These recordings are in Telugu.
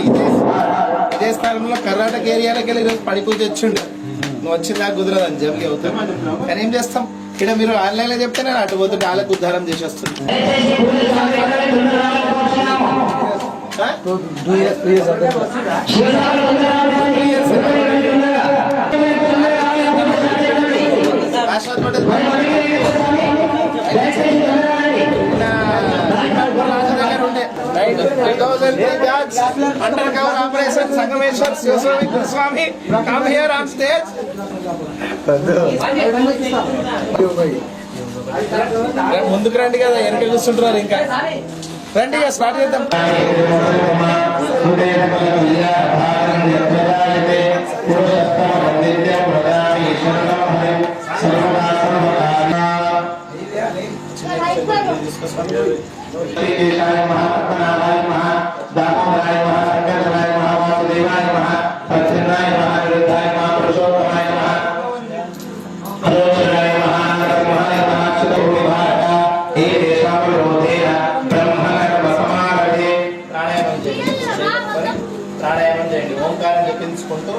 ఇదే స్థానంలో కర్ణాటక ఏరియాలోకి వెళ్ళి ఈరోజు పడి పూజ వచ్చిండు. నువ్వు వచ్చిందా కుదరదని జల్లి అవుతాం. కానీ ఏం చేస్తాం, ఇక్కడ మీరు ఆన్లైన్ లో చెప్తే నేను అటు పోతుంటే వాళ్ళకి ఉద్ధారం చేసి వస్తుంది. Undercover operation Sangameshwar Sivaswami Guruswami come here on stage. ముందుకు రండి కదా, వెనక కూర్చుంటున్నారు. ఇంకా రండి, స్టార్ట్ చేద్దాం. ప్రాణాయామం చేయండి. ఓంకారం చెప్పించుకుంటూ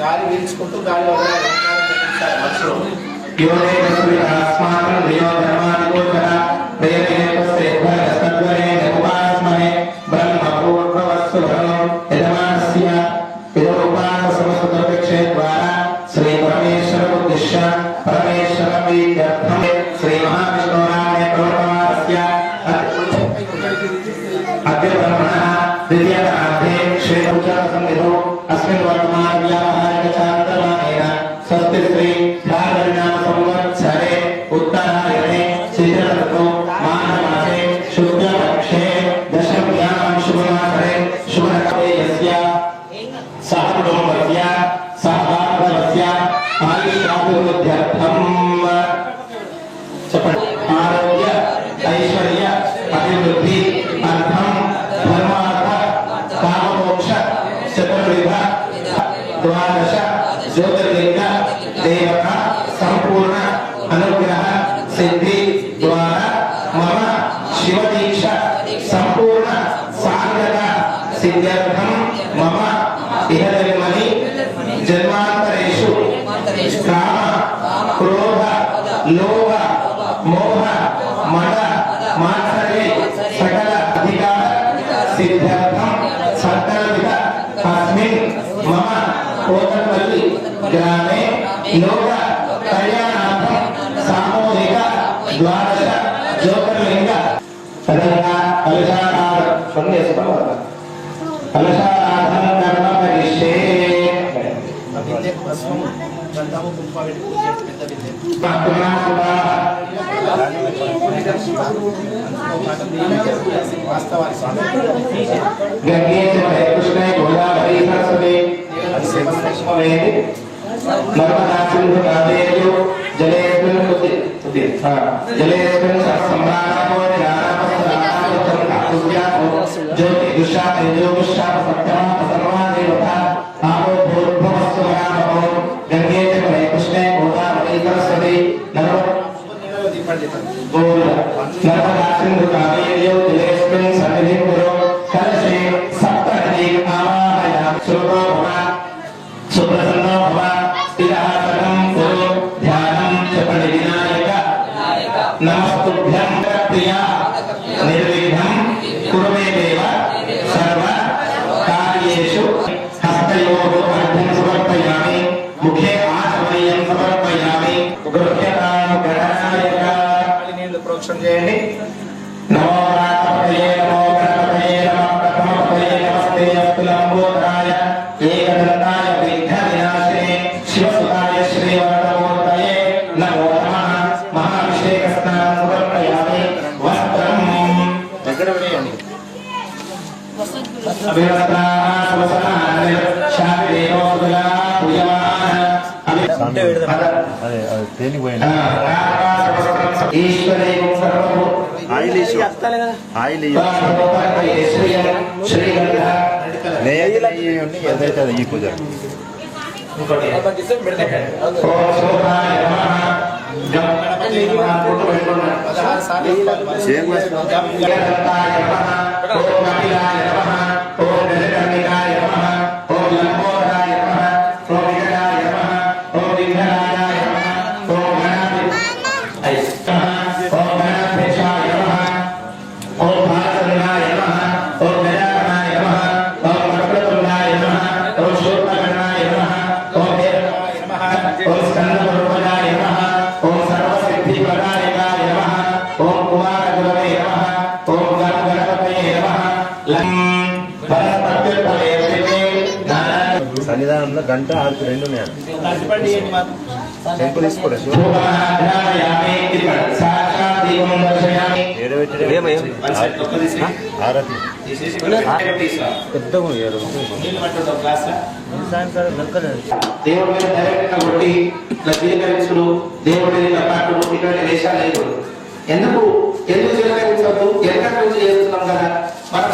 గాలి పీల్చుకుంటూ గాలి వదలాలి. శ్రీ పరమేశ్వర ఉద్దేశ్య పరమేశ్వర శ్రీ మహావిష్ణురాయ ప్రోత్తమాస్య అగ్రబ్రహ్మణః ద్వితీయకార్థే శ్రీ పూజా సన్నిధౌ అస్మిన్ వర్తమాన వ్యావహారిక చాంద్రమానేన స్వస్తి శ్రీ భాగరినామ సంవత్సరే ఉత్తరాయణే చిత్రరథో మాఘమాసే శుక్లపక్షే దశమ్యాం శుభవాసరే శుభనక్షత్రస్య సహకుటుంబస్య సహభారతస్య ఆయుష్యాభివృద్ధ్యర్థం ఆరోగ్య ఐశ్వర్య అభివృద్ధి అర్థం ధర్మార్థ కామమోక్ష చతుర్విధ ద్వాదశ జ్యోతిర్లింగ దేవత సంపూర్ణ అనుగ్రహ సిద్ధి ద్వారా మమ శివదీక్ష సంపూర్ణ సాధన సిద్ధ్యర్థం మమ ఇహజన్మని జన్మాంతరేషు కామ క్రోధ లోభ మోహ మద మాత్సర్య సకల అధికార సిద్ధ్యర్థం సకలవిధ అస్మిన్ మమ కోతపల్లి గ్రామే లోక కళ్యాణార్థం సామూహిక ద్వాదశ జ్యోతిర్లింగ కలశారాధన కర్మ కరిష్యే. గంగే కృష్ణ గోదావరి సరస్వతి నర్మదా సింధు కావేరి జలేస్మిన్ సంభ్రామో జ్యోతి దుషా తేజోషా సత్యమా సర్వా దేవతా ఆపో భూర్భువస్సు వరామో గంగే కృష్ణ గోదావరి సరస్వతి నర్మదా సింధు కావేరి జలేస్మిన్ సన్నిధిం కురు కలశే సప్తనదీ ఆవాహయ శుభో భవ సుప్రసన్నో భవ స్థిరః కురు ధ్యానం చపడి వినాయక నమస్తుభ్యం ప్రియా నిర్విఘ్నం కురు మే దేవ సర్వ కార్యేషు హస్తయోః అర్ఘ్యం సమర్పయామి ముఖే ఆచమనీయం సమర్పయామి గృహ్యతాం గణనాయక. నీళ్లు ప్రోక్షణ చేయండి. నమో రామపతయే నమో గణపతయే నమః ప్రథమపతయే నమస్తే అస్తు లంబోదరాయ ఏకదంతాయ విఘ్న వినాశినే శివసుతాయ శ్రీవరదమూర్తయే నమో నమః. మహాభిషేక స్నానం సమర్పయామి. వస్త్రం దగ్గర వేయండి. ఏదైతే ఈ పూజ సేమ్ సన్నిధానంలో గంట ఆరు రెండు ఉన్నాయి. అరటిపండు ఇవ్వండి మాకు. టెంపుల్ తీసుకోలేదు ఆరతి పెద్దగా దేవుడి మీద డైరెక్ట్ గా కొట్టి ఇట్లా స్వీకరించుడు, దేవుడి మీద పట్టుడు, ఇటువంటి వేషాలు లేవు. ఎందుకు స్వీకరించవద్దు? ఎక్కడి నుంచి చేస్తున్నాం కదా మనం.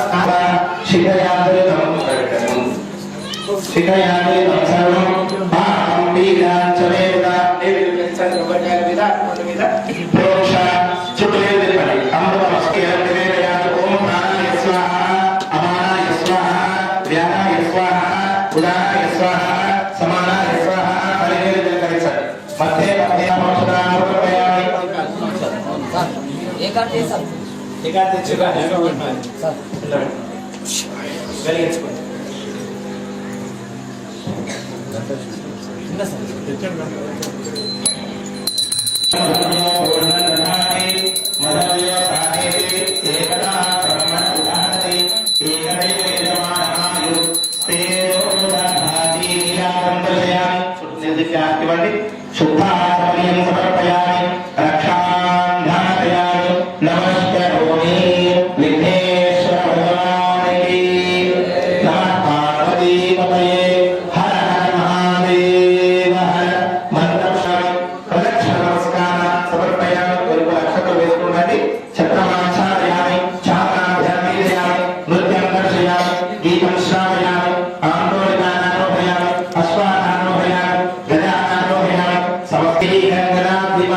శుద్ధాత్మయం సమర్పయామి రక్షాం ధారయామి నమస్కరోమి విఘ్నేశ్వర భగవానికి నమః పార్వతీపతయే హర హర మహాదేవ హర మంత్రం ప్రదక్షిణ నమస్కారం సమర్పయామి. కొరకు అక్షతలు వేసుకుంటండి. ఛత్రమాచార్యామి చామరాభ్యామి నృత్యం దర్శయామి గీతం శ్రావయామి ఆందోళనారోహయామి అశ్వానారోహయామి గజానారోహయామి సమస్తీకరణాదిమ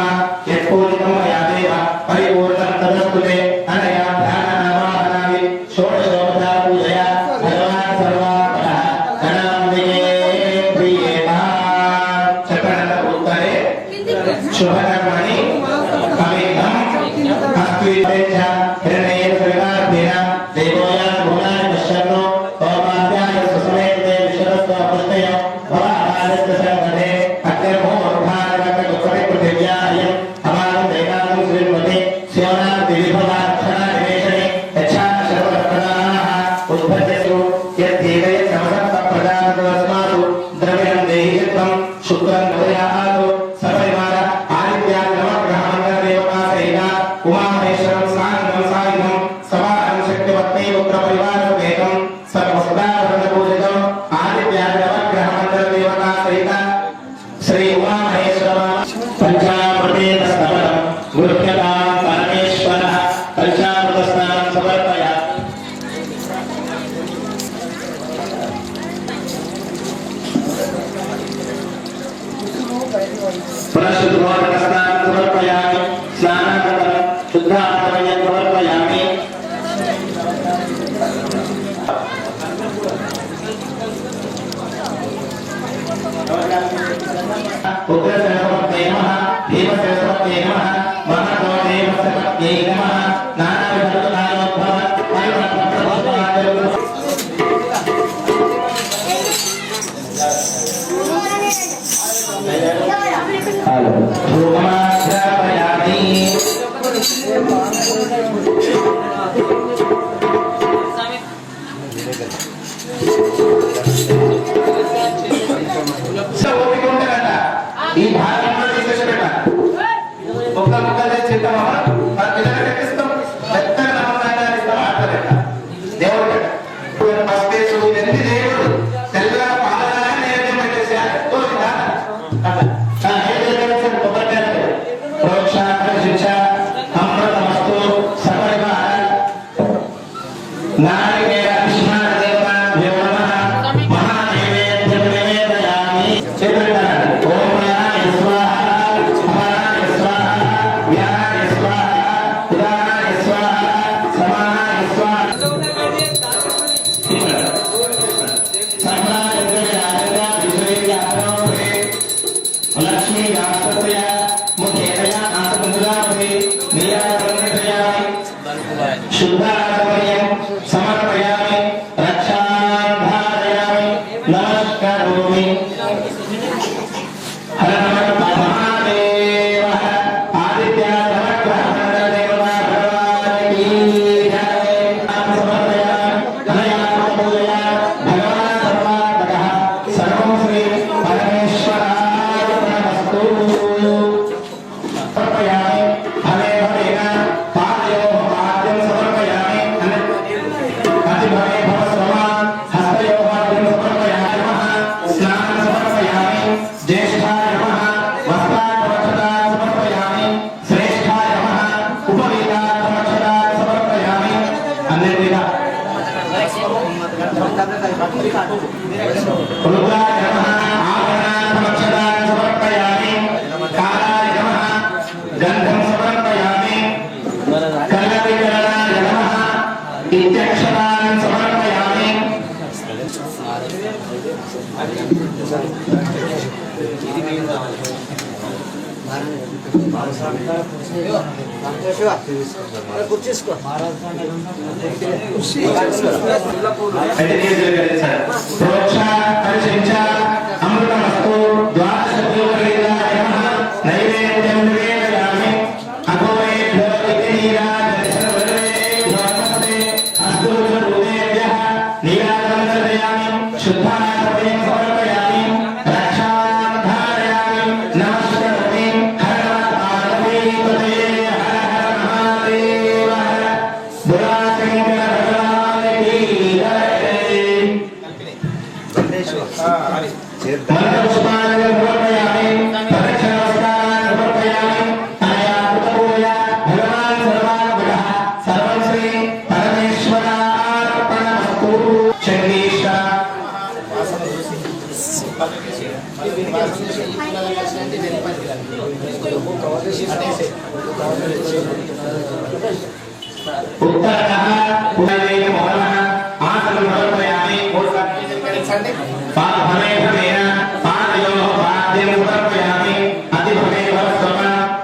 యత్పూజితం మయా దేవ పరిపూర్ణం తదస్తుతే అనయా ధ్యాననామానామి షోడశోపచార పూజయా భగవాన్ సర్వాత్మనః గణాంబికే ప్రియేమా చక్రనంద ఉత్తరే శుభకర్మణి కవితం అస్త్వితేజ హిరణ్యేన సవినార్థేన దేవోయా భువనాని పశ్యన్నో ఓమాద్యాయ సుసమేతే విశ్వరస్వ పుష్టయ భవాహారస్య సంగతే అగ్నిర్భో మరుభారక గుప్తమే పృథివ్యాయం అమానం దేవానం శ్రీమతే శివనార్థి విభవాక్షణ నివేశనే యచ్చా సర్వరత్నాః ఉద్భజస్సు యద్దేవే సమసత్త ప్రజాతస్మాతు ద్రవ్యం దేహిత్వం శుక్రం నవయాతు సపరివార ఆదిత్యాన్ నవగ్రహాంగ దేవతా సహిత ఉమామహేశ్వరం సాంగం సాయుధం సమానం శక్తివత్తే పుత్ర పరివారవేదం సర్వసదావరణ పూజితం ఆదిత్యాన్ నవగ్రహాంగ దేవతా సహిత శ్రీ ఉమామహేశ్వర పంచామృతేన స్తవనం గురుభ్యతాం పరమేశ్వరః పంచామృత స్నానం సమర్పయామి. పునఃశుద్ధోదక స్నానం సమర్పయామి. స్నానానంతరం శుద్ధాత్మయం సమర్పయామి. ఉగ్రసేనపత్యై నమః భీమసేనపత్యై నమః మహాదేవసేనపత్యై నమః నానావిధోద్భవ ధూమాధ్యాపయామి. ఓపిక ఉండాలంట. ఈ భాగంలో తీసేసేట ఒక్క ముక్కలు తెచ్చిద్దామా పిల్లలు పెట్టిస్తాం. మెత్తగా నమ్మకాన్ని ఇస్తాం. ఆడలేట దేవుడు పసిపేసు ఎన్ని దేవుడు తెల్లగా పాలన నేర్చం పెట్టేసి తోచిందా ప్రోక్షాక్ష శిక్ష అమృతమస్తు సపరివార నారికేయ కృష్ణ దేవతాభ్యో నమః మహాదేవేభ్యం నివేదయామి. ఓం ప్రాణాయ స్వాహా అపానాయ స్వాహా వ్యానాయ స్వాహా ఉదానాయ స్వాహా సమానాయ స్వాహా లక్ష్మీ రాష్ట్రయ ముఖేనయా ఆత్మముదాపే నియామయామి. శుద్ధాత్మయం సమర్పయామి. రక్షాం ధారయామి. నమస్కరోమి. హర నమః మహాదేవ ఆదిత్యాయ నమః దేవతా భగవానికి జయ. సమర్పయామి. అనయా పూజయా భగవాన్ సర్వాత్మకః रुद्राय नमः आभरणान् समर्पयामि कालाय नमः गन्धं समर्पयामि कलविकरणाय नमः इत्यक्षरान् समर्पयामि प्रोक्षा परिशिंचा अमृतमस्तु द्वादशभूतवेदाय नमः नैवेद्यं निवेदयामि अघोरेभ्यो विघ्नीराजनवरेभ्यो नमस्ते अस्तु गुरुदेव्यः नीराजनं दर्शयामि शुद्धानां समर्पयामि रक्षां धारयामि नमस्करोमि हर पार्वती हर हर महादेव बुराशंकर भगवान की जय मंत्रपुष्पाणि समर्पयामि प्रदक्षिणनमस्कारान् समर्पयामि तया पुत्रपूजा भगवान् सर्वानुग्रहः सर्वं श्री परमेश्वरार्पणमस्तु शङ्गीश्वर उत्तरतः पुनरेव मोहनः आसनं समर्पयामि पादभमेन पादयोः पाद्यं समर्पयामि अतिभमेव स्वम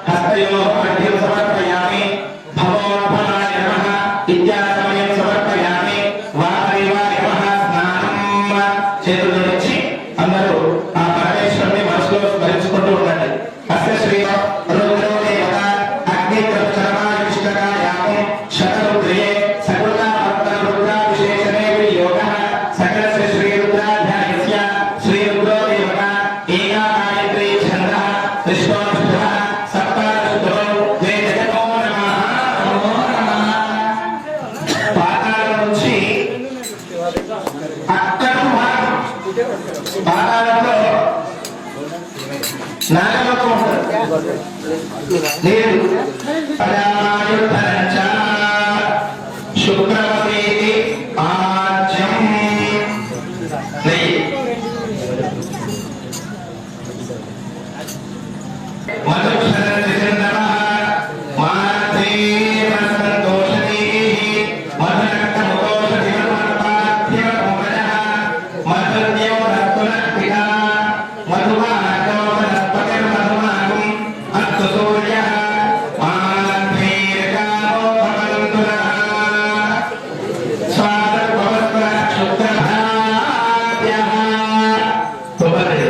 हस्तयोः मध्यं समर्पयामि भवोर्भवाय नमः इत्यासमयं समर्पयामि वासदेवाय नमः स्नानं చేతులు నుంచి అందరూ ఆ పరమేశ్వరుని మనసులో స్మరించుకుంటూ ఉండండి అస్య శ్రీ రుద్రో దేవత అగ్నికృతచరమాయుష్కరాయామం శతరుద్రే సకృతావర్తన రుద్రాభిషేచనే వియోగః సకలస్య శ్రీ రుద్రాధ్యాయస్య శ్రీ రుద్రో దేవత ఏకా గాయత్రీ ఛందః విశ్వోష్ఠః సప్తాదశో ద్వే జగతో నమః నమో నమః పాదాల నుంచి అక్కడ పాదాలలో నాగలోకం ఉంటుంది నీరు పరాయుధరంచ శుక్రవతీతి ఆజ్యం నెయ్యి మధుక్షరణ మాధేవ సంతోషదీః మధురక్తముకోషధిమర్పాధ్యమోమనః మధుర్యం రత్తులక్పితా మధుమానోపనస్పతిర్మధుమాగం అస్తు సూర్యః మాధేర్గామో భవంతు నః స్వాదర్భవత్వః క్షుద్రభావ్యః శుభదయ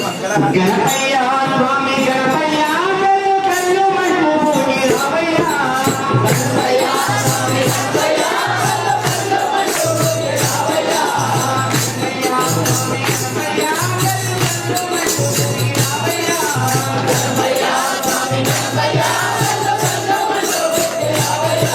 గణపయ్య స్వామి గణపయ్య కళ్ళు మంటూ పోయి రావయ్య గణపయ్య స్వామి గణపయ్య కళ్ళు మంటూ పోయి రావయ్య గణపయ్య స్వామి గణపయ్య కళ్ళు మంటూ పోయి రావయ్య గణపయ్య స్వామి గణపయ్య కళ్ళు మంటూ పోయి రావయ్య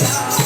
Yeah.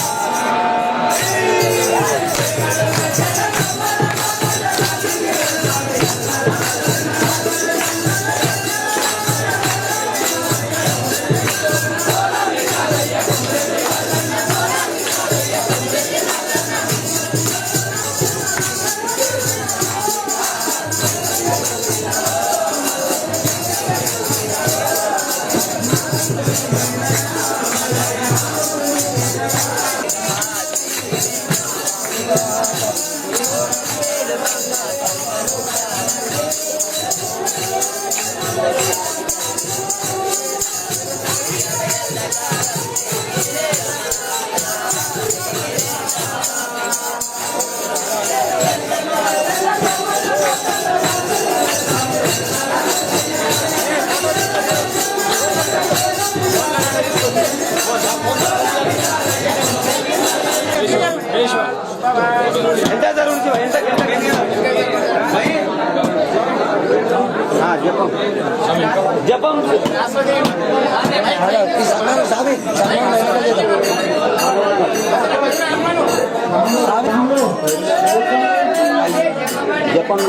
జపం జపం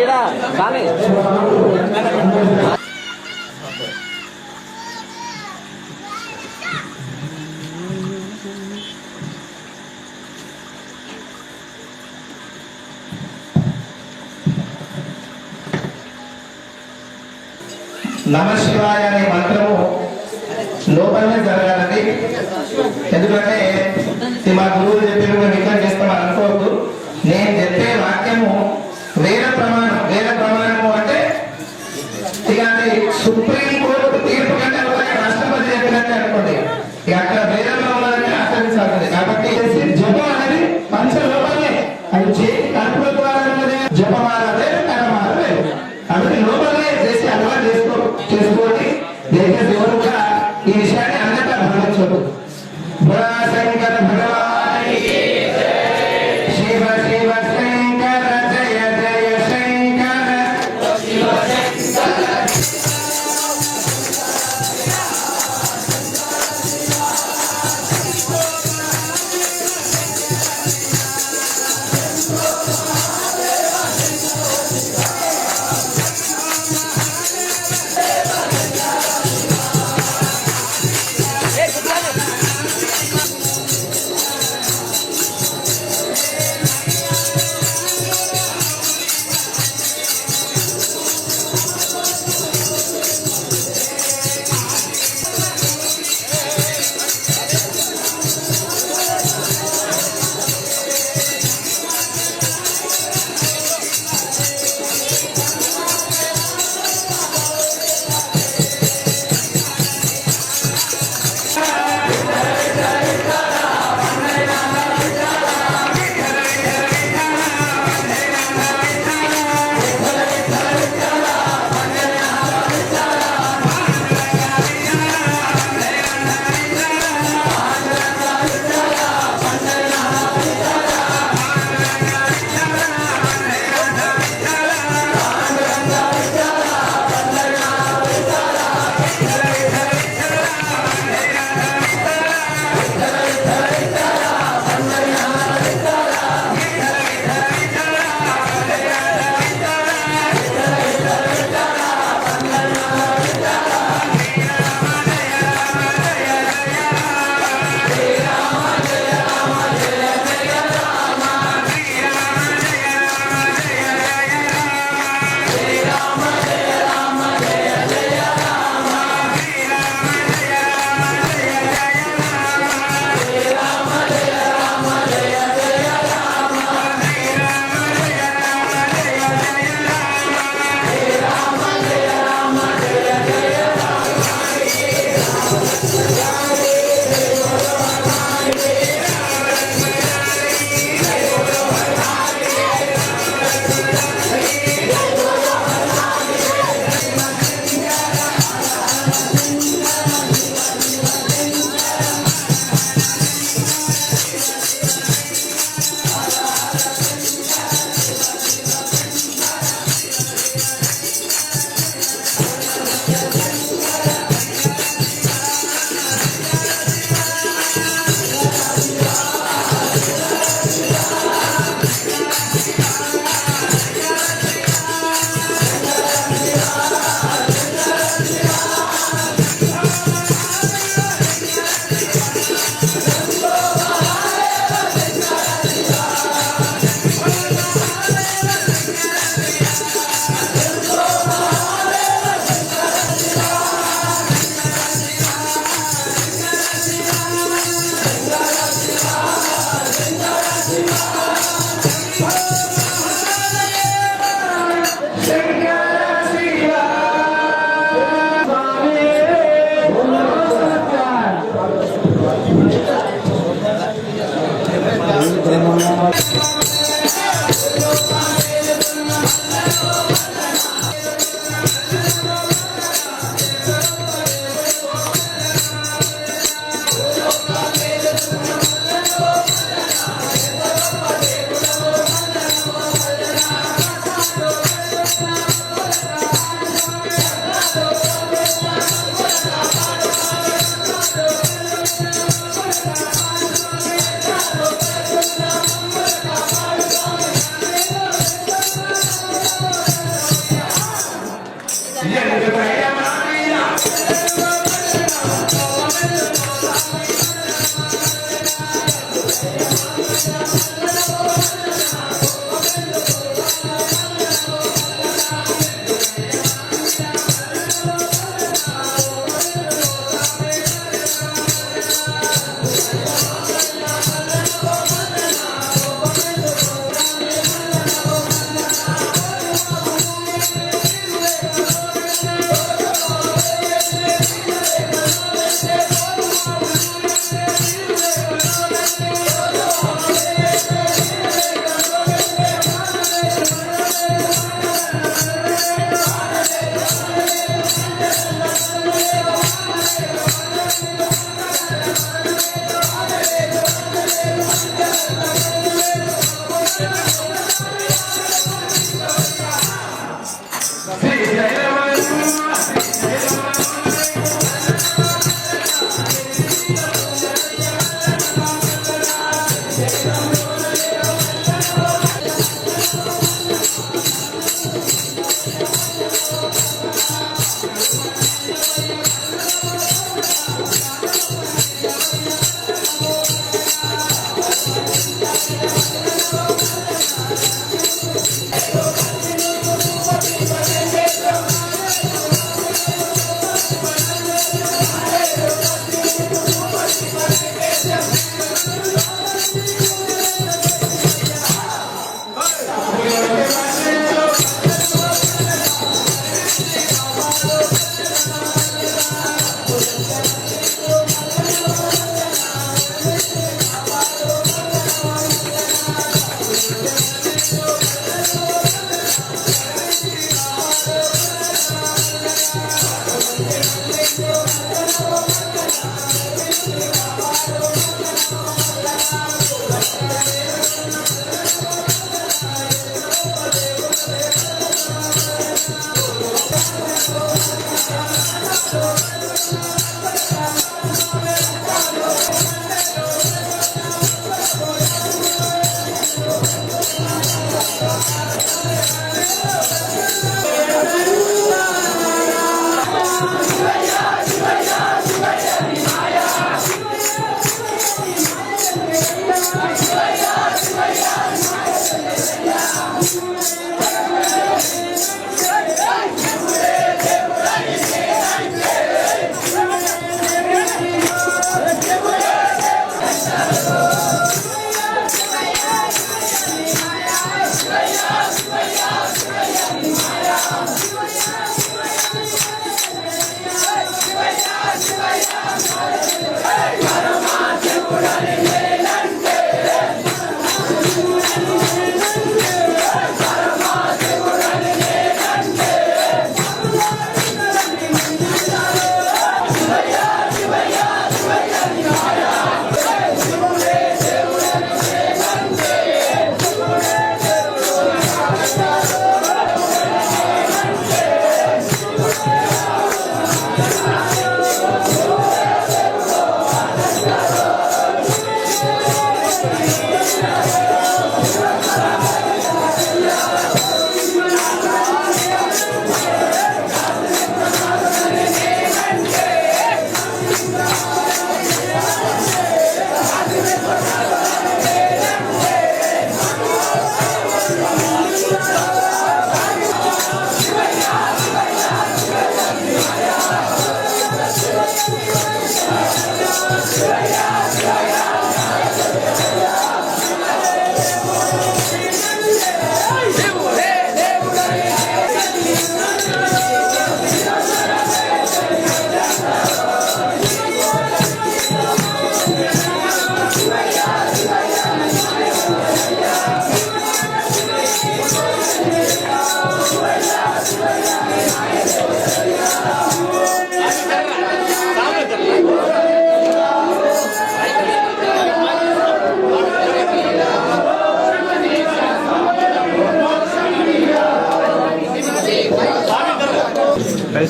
ఇడా కానీ నమ శివాయ అనే మంత్రము లోపలనే జరగాలండి. ఎందుకంటే ఇది మా గురువులు చెప్పిన రికార్డ్ చేస్తామని అనుకోవద్దు. నేను చెప్పే వాక్యము వేద ప్రమాణము అంటే ఇక అది సుప్రీం కోర్టు తీర్పు కంటే రాష్ట్రపతి చెప్పినట్టే అనుకోండి. ఇక అక్కడ వేదంలో ఉన్నదంటే ఆచరించాల్సింది. కాబట్టి జపం అనేది పంచ లోపలనే అది చేతి కడుపుల ద్వారా ఉన్నదే జపమాల వేరు కరమాల వేరు. కాబట్టి లోపలనే చేసి అలవాటు చేసుకోండి. దేవుడు కూడా ఈ విషయాన్ని అందరికీ భావించదు. శంకర భగవానికి శివ శివ శంకర జయ జయ శంకర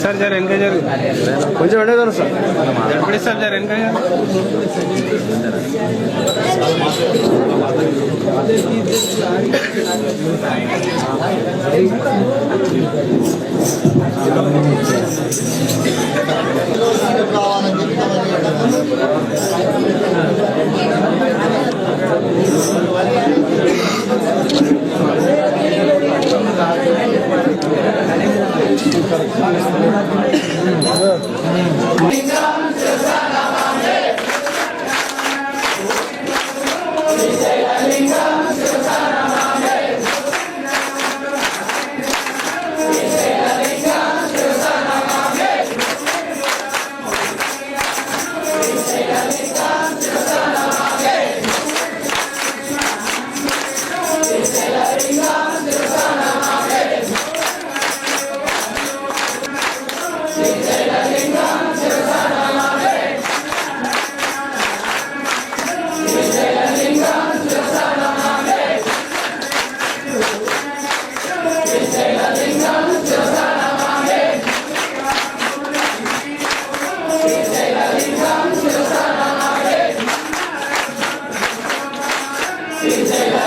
సార్ జర వెనక జరు కొంచెం ఉండేదారు సార్ ఎప్పుడు సార్ జర వెనక జయ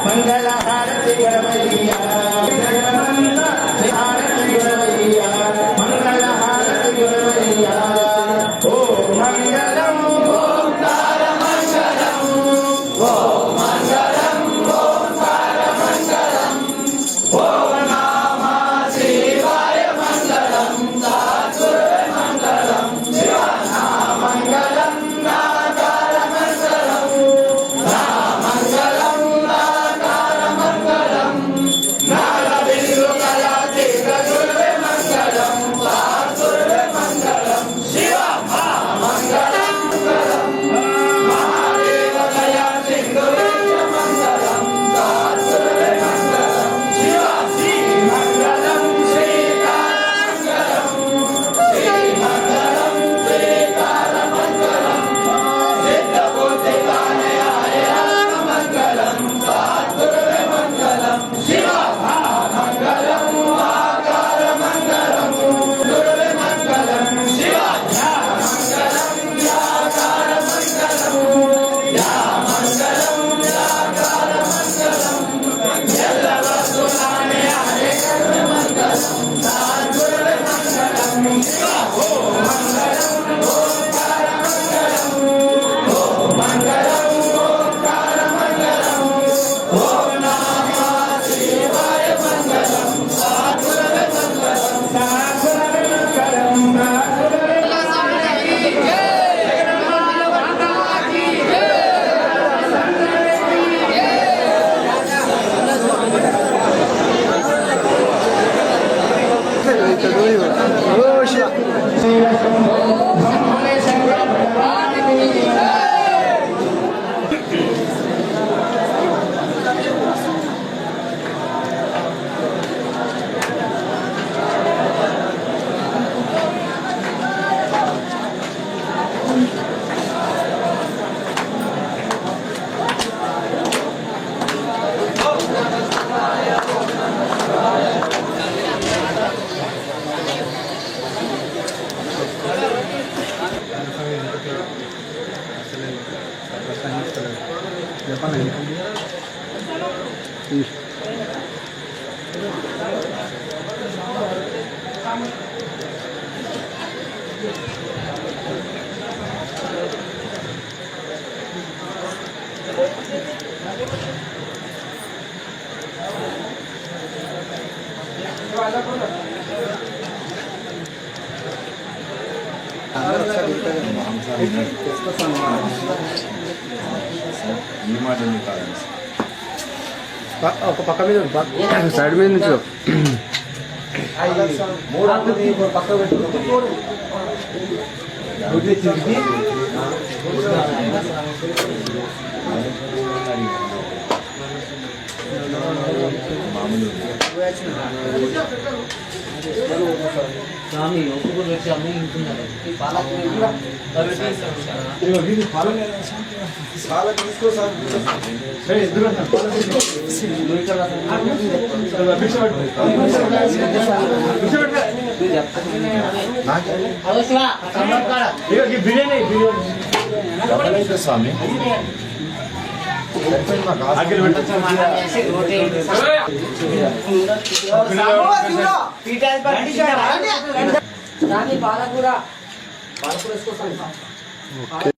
మంగళహారతి గురవయ్యా జగమంతా హారతి గురవయ్యా మంగళహారతి గురవయ్యా ఓ మంగళం ఓంకార మంగళం ఓ మంగళం ఓంకార మంగళం ఓ నమః శివాయ మంగళం సాత్వర మంగళం శివాయ మంగళం నాకార మంగళం నా మంగళం నాకార మంగళం నాల బిల్లు కళా దిగ్గజుల మంగళం సాత్వర మంగళం శివ మంగళం మహాదేవ దయా సింధుర మంగళం సాత్వర మంగళం శివ శ్రీ మంగళం శ్రీకార మంగళం శ్రీకార మంగళం సిద్ధబుద్ధి కానయాయ మంగళం సాత్వర మంగళం శివ మంగళం ఆకార మంగళం దుర్వ మంగళం శివ మంగళం యాకార మంగళం యా మంగళం యాకార మంగళం ఎల్లవస్తునానయాయ మంగళం సాత్వర మంగళం శివ ఓ మంగళం ఓంకార మంగళం ఓ మంగళం ఓంకార మంగళం ఓం నమః శివాయ మంగళం సాత్వర మంగళం సాత్వర మంగళం ఓ శివ ఈ మాట ఎందుకు కాదు ఒక పక్క మీద సైడ్ మీద నుంచి స్వామి ఒప్పుకొని వచ్చి అమ్మ ఇంటున్నారు ఎవరైతే స్వామి పాలకూర వేసుకొస్తాను